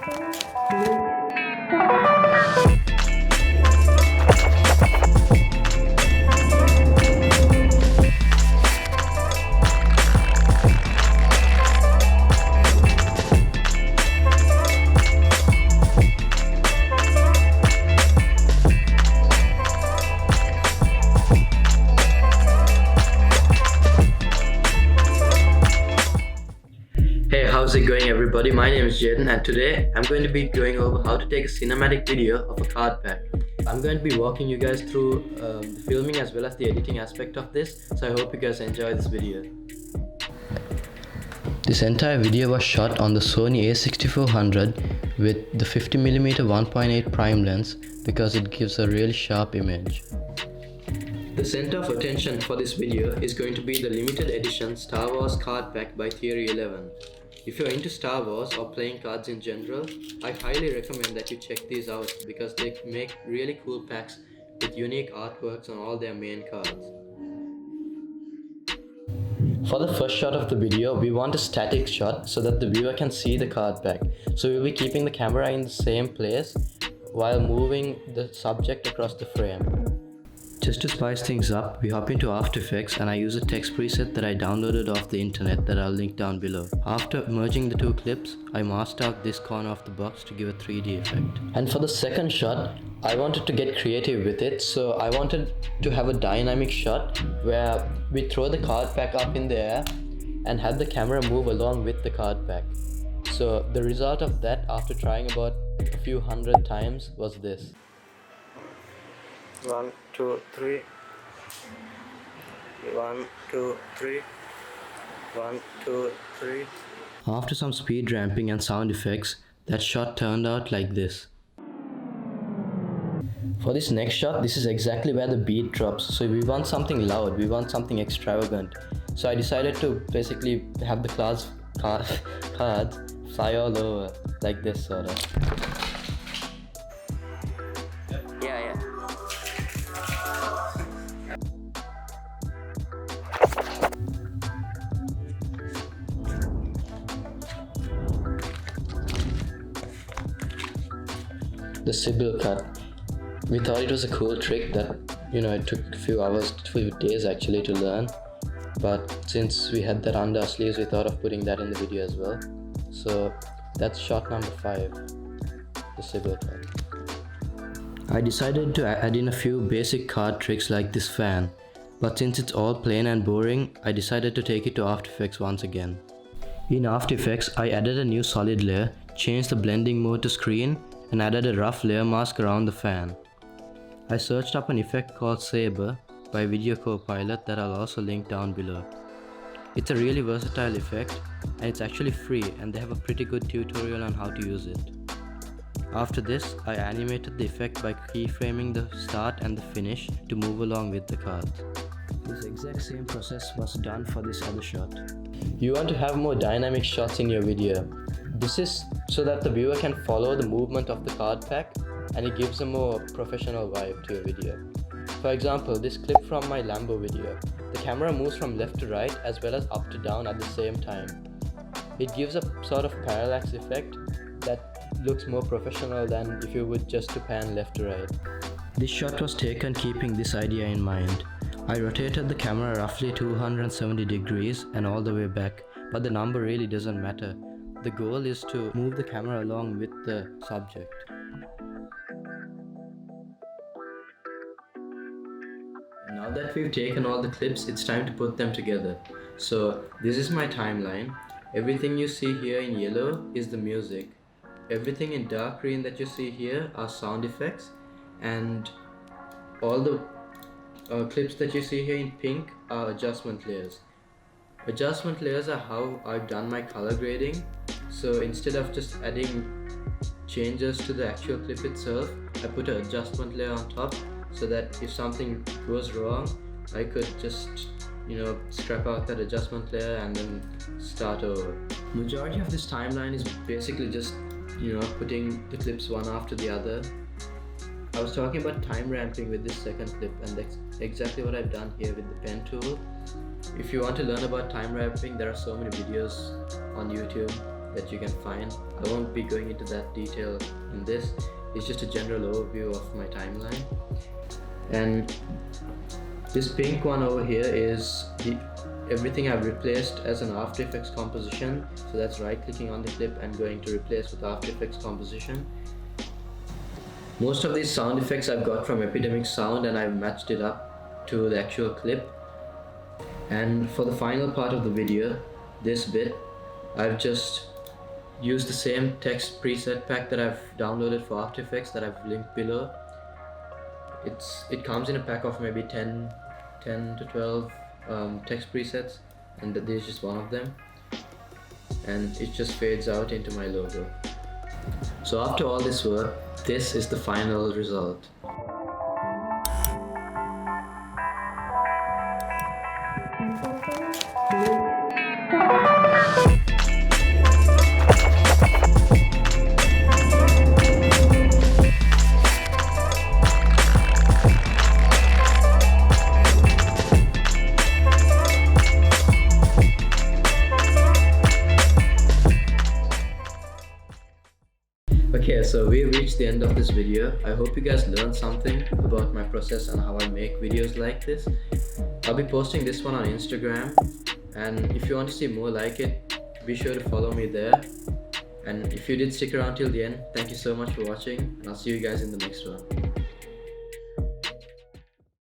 Hey, how's it going everybody? My name is Jaden and today I'm going to be going over how to take a cinematic video of a card pack. I'm going to be walking you guys through the filming as well as the editing aspect of this, so I hope you guys enjoy this video. This entire video was shot on the Sony A6400 with the 50mm 1.8 prime lens because it gives a really sharp image. The center of attention for this video is going to be the limited edition Star Wars card pack by Theory 11. If you're into Star Wars or playing cards in general, I highly recommend that you check these out because they make really cool packs with unique artworks on all their main cards. For the first shot of the video, we want a static shot so that the viewer can see the card pack. So we'll be keeping the camera in the same place while moving the subject across the frame. Just to spice things up, we hop into After Effects and I use a text preset that I downloaded off the internet that I'll link down below. After merging the two clips, I masked out this corner of the box to give a 3D effect. And for the second shot, I wanted to get creative with it, so I wanted to have a dynamic shot where we throw the card pack up in the air and have the camera move along with the card pack. So the result of that, after trying about a few hundred times, was this. 1, 2, 3. 1, 2, 3. 1, 2, 3. After some speed ramping and sound effects, that shot turned out like this. For this next shot, this is exactly where the beat drops. So we want something loud, we want something extravagant. So I decided to basically have the cards fly all over, like this sort of. The Sybil cut. We thought it was a cool trick that, it took a few days actually to learn. But since we had that under our sleeves, we thought of putting that in the video as well. So that's shot number 5, the Sybil cut. I decided to add in a few basic card tricks like this fan. But since it's all plain and boring, I decided to take it to After Effects once again. In After Effects, I added a new solid layer, changed the blending mode to screen, and added a rough layer mask around the fan. I searched up an effect called Saber by Video Copilot that I'll also link down below. It's a really versatile effect and it's actually free, and they have a pretty good tutorial on how to use it. After this, I animated the effect by keyframing the start and the finish to move along with the cards. This exact same process was done for this other shot. You want to have more dynamic shots in your video. This is so that the viewer can follow the movement of the card pack and it gives a more professional vibe to your video. For example, this clip from my Lambo video. The camera moves from left to right as well as up to down at the same time. It gives a sort of parallax effect that looks more professional than if you would just to pan left to right. This shot was taken keeping this idea in mind. I rotated the camera roughly 270 degrees and all the way back, but the number really doesn't matter. The goal is to move the camera along with the subject. Now that we've taken all the clips, it's time to put them together. So this is my timeline. Everything you see here in yellow is the music. Everything in dark green that you see here are sound effects, and all the clips that you see here in pink are adjustment layers. Adjustment layers are how I've done my color grading. So instead of just adding changes to the actual clip itself, I put an adjustment layer on top so that if something goes wrong, I could just scrap out that adjustment layer and then start over. Majority of this timeline is basically just putting the clips one after the other. I was talking about time ramping with this second clip, and that's exactly what I've done here with the pen tool. If you want to learn about time ramping, there are so many videos on YouTube. that you can find. I won't be going into that detail in this. It's just a general overview of my timeline. And this pink one over here is everything I've replaced as an After Effects composition. So that's right clicking on the clip and going to replace with After Effects composition. Most of these sound effects I've got from Epidemic Sound, and I've matched it up to the actual clip. And for the final part of the video, this bit, I've just used the same text preset pack that I've downloaded for After Effects that I've linked below. It comes in a pack of maybe 10 to 12 text presets, and this is just one of them, and it just fades out into my logo. So after all this work, this is the final result. Okay, so we reached the end of this video. I hope you guys learned something about my process and how I make videos like this. I'll be posting this one on Instagram, and if you want to see more like it, be sure to follow me there. And if you did stick around till the end, thank you so much for watching, and I'll see you guys in the next one.